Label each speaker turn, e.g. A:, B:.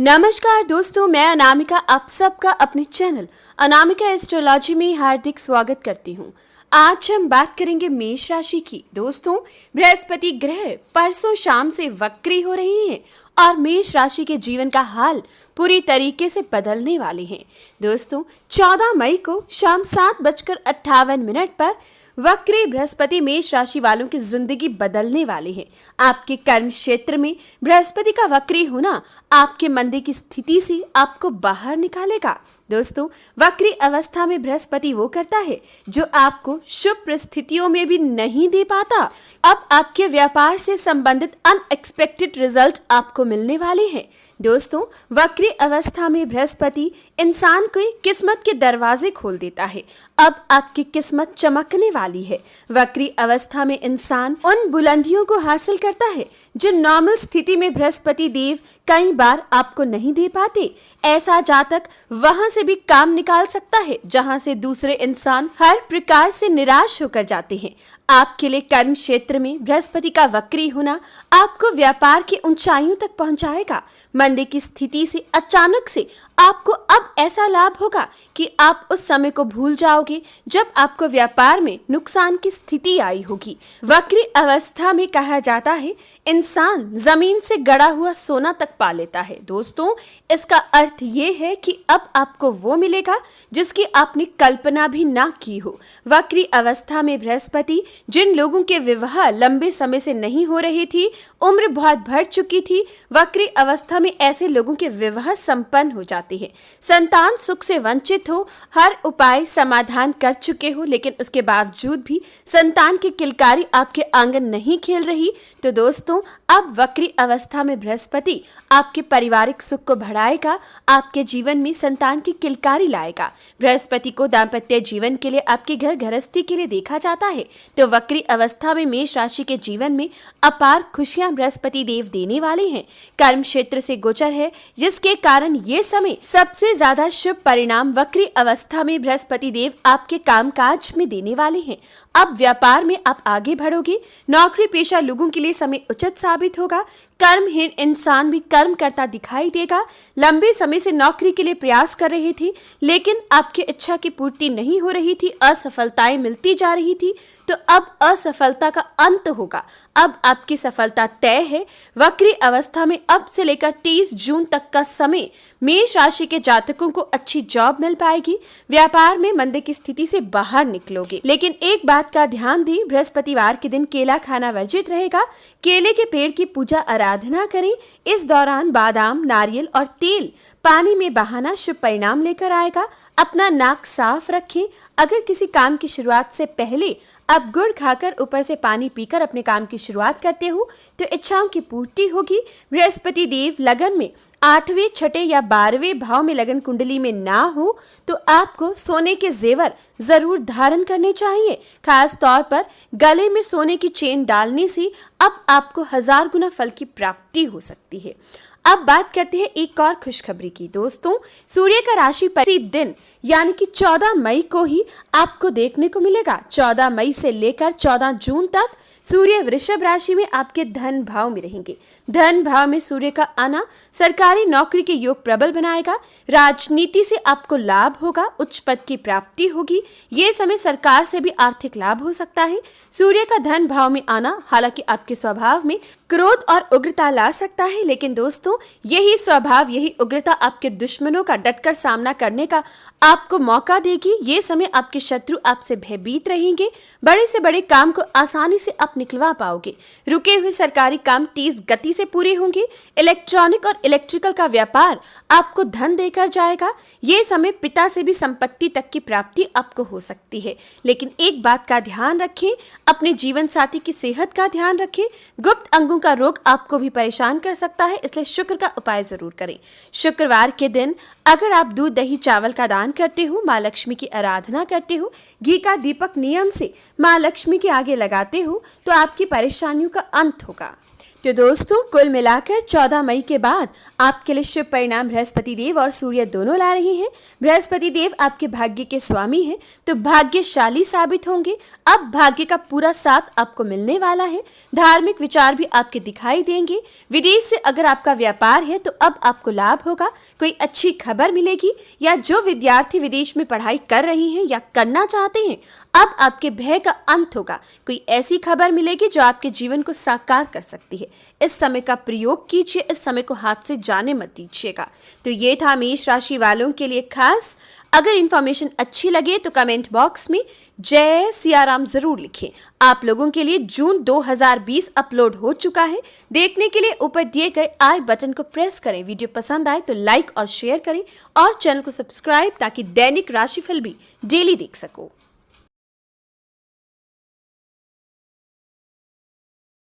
A: नमस्कार दोस्तों, मैं अनामिका आप सबका अपने चैनल अनामिका एस्ट्रोलॉजी में हार्दिक स्वागत करती हूँ। आज हम बात करेंगे मेष राशि की। दोस्तों, बृहस्पति ग्रह परसों शाम से वक्री हो रही हैं और मेष राशि के जीवन का हाल पूरी तरीके से बदलने वाले हैं। दोस्तों, 14 मई को शाम 7:58 पर वक्री बृहस्पति मेष राशि वालों की जिंदगी बदलने वाली है। आपके कर्म क्षेत्र में बृहस्पति का वक्री होना आपके मंदी की स्थिति से आपको बाहर निकालेगा। दोस्तों, वक्री अवस्था में बृहस्पति वो करता है जो आपको शुभ परिस्थितियों में भी नहीं दे पाता। अब आपके व्यापार से संबंधित अनएक्सपेक्टेड रिजल्ट आपको मिलने वाले हैं। दोस्तों, वक्री अवस्था में बृहस्पति इंसान को किस्मत के दरवाजे खोल देता है। अब आपकी किस्मत चमकने वाली है। वक्री अवस्था में इंसान उन बुलंदियों को हासिल करता है जो नॉर्मल स्थिति में बृहस्पति देव कई बार आपको नहीं दे पाते। ऐसा जातक वहां से भी काम निकाल सकता है जहां से दूसरे इंसान हर प्रकार से निराश होकर जाते हैं। आपके लिए कर्म क्षेत्र में बृहस्पति का वक्री होना आपको व्यापार की ऊंचाइयों तक पहुंचाएगा। मंदी की स्थिति से अचानक से आपको अब ऐसा लाभ होगा कि आप उस समय को भूल जाओगे जब आपको व्यापार में नुकसान की स्थिति आई होगी। वक्री अवस्था में कहा जाता है इंसान जमीन से गड़ा हुआ सोना तक पा लेता है। दोस्तों, इसका अर्थ ये है कि अब आपको वो मिलेगा जिसकी आपने कल्पना भी ना की हो। वक्री अवस्था में बृहस्पति जिन लोगों के विवाह लंबे समय से नहीं हो रही थी, उम्र बहुत बढ़ चुकी थी, वक्री अवस्था में ऐसे लोगों के विवाह संपन्न हो जाते हैं। संतान सुख से वंचित हो, हर उपाय समाधान कर चुके हो, लेकिन उसके बावजूद भी संतान की किलकारी आपके आंगन नहीं खेल रही, तो दोस्तों अब वक्री अवस्था में बृहस्पति आपके पारिवारिक सुख को बढ़ाएगा, आपके जीवन में संतान की किलकारी लाएगा। बृहस्पति को दाम्पत्य जीवन के लिए, आपके घर गृहस्थी के लिए देखा जाता है, तो वक्री अवस्था में मेष राशि के जीवन में अपार खुशियां बृहस्पति देव देने वाले हैं। कर्म क्षेत्र से गोचर है जिसके कारण ये समय सबसे ज्यादा शुभ परिणाम वक्री अवस्था में बृहस्पति देव आपके कामकाज में देने वाले हैं। अब व्यापार में आप आगे बढ़ोगे। नौकरी पेशा लोगों के लिए समय उचित साबित होगा। कर्महीन इंसान भी कर्म करता दिखाई देगा। लंबे समय से नौकरी के लिए प्रयास कर रहे थे लेकिन आपकी इच्छा की पूर्ति नहीं हो रही थी, असफलताएं मिलती जा रही थी, तो अब असफलता का अंत होगा। अब आपकी सफलता तय है। वक्री अवस्था में अब से लेकर 30 जून तक का समय मेष राशि के जातकों को अच्छी जॉब मिल पाएगी। व्यापार में मंदी की स्थिति से बाहर निकलोगे, लेकिन एक बात का ध्यान दें, बृहस्पतिवार के दिन केला खाना वर्जित रहेगा। केले के पेड़ की पूजा आराधना करें। इस दौरान बादाम, नारियल और तेल पानी में बहाना शुभ परिणाम लेकर आएगा। अपना नाक साफ रखें। अगर किसी काम की शुरुआत से पहले आप गुड़ खाकर ऊपर से पानी पीकर अपने काम की शुरुआत करते हो तो इच्छाओं की पूर्ति होगी। बृहस्पति देव लगन में 8वें, 6ठे या 12वें भाव में लगन कुंडली में ना हो तो आपको सोने के जेवर जरूर धारण करने चाहिए। खास तौर पर गले में सोने की चेन डालने से अब आपको 1000 गुना फल की प्राप्ति हो सकती है। अब बात करते हैं एक और खुशखबरी की। दोस्तों, सूर्य का राशि इसी दिन यानी कि 14 मई को ही आपको देखने को मिलेगा। 14 मई से लेकर 14 जून तक सूर्य वृषभ राशि में आपके धन भाव में रहेंगे। धन भाव में सूर्य का आना सरकारी नौकरी के योग प्रबल बनाएगा। राजनीति से आपको लाभ होगा, उच्च पद की प्राप्ति होगी। ये समय सरकार से भी आर्थिक लाभ हो सकता है। सूर्य का धन भाव में आना हालांकि आपके स्वभाव में क्रोध और उग्रता ला सकता है, लेकिन दोस्तों यही स्वभाव, यही उग्रता आपके दुश्मनों का डटकर सामना करने का आपको मौका देगी। ये समय आपके शत्रु आपसे भयभीत रहेंगे। बड़े से बड़े काम को आसानी से आप निकलवा पाओगे। रुके हुए सरकारी काम तेज गति से पूरे होंगे। इलेक्ट्रॉनिक और इलेक्ट्रिकल का व्यापार आपको धन देकर जाएगा। ये समय पिता से भी संपत्ति तक की प्राप्ति आपको हो सकती है, लेकिन एक बात का ध्यान रखें, अपने जीवन साथी की सेहत का ध्यान रखें। गुप्त अंगों का रोग आपको भी परेशान कर सकता है, इसलिए शुक्र का उपाय जरूर करें। शुक्रवार के दिन अगर आप दूध, दही, चावल का दान करते हो, माँ लक्ष्मी की आराधना करते हो, घी का दीपक नियम से माँ लक्ष्मी के आगे लगाते हो तो आपकी परेशानियों का अंत होगा। तो दोस्तों कुल मिलाकर 14 मई के बाद आपके लिए शुभ परिणाम बृहस्पति देव और सूर्य दोनों ला रहे हैं। बृहस्पति देव आपके भाग्य के स्वामी हैं, तो भाग्यशाली साबित होंगे। अब भाग्य का पूरा साथ आपको मिलने वाला है। धार्मिक विचार भी आपके दिखाई देंगे। विदेश से अगर आपका व्यापार है तो अब आपको लाभ होगा। कोई अच्छी खबर मिलेगी, या जो विद्यार्थी विदेश में पढ़ाई कर रही हैं या करना चाहते हैं, अब आपके भय का अंत होगा। कोई ऐसी खबर मिलेगी जो आपके जीवन को साकार कर सकती है। इस समय का प्रयोग कीजिए, इस समय को हाथ से जाने मत दीजिएगा। तो ये था मेष राशि वालों के लिए खास। अगर इंफॉर्मेशन अच्छी लगे तो कमेंट बॉक्स में जय सियाराम जरूर लिखें। आप लोगों के लिए जून 2020 अपलोड हो चुका है। देखने के लिए ऊपर दिए गए आई बटन को प्रेस करें। वीडियो पसंद आए तो लाइक और शेयर करें और चैनल को सब्सक्राइब, ताकि दैनिक राशिफल भी डेली देख सको।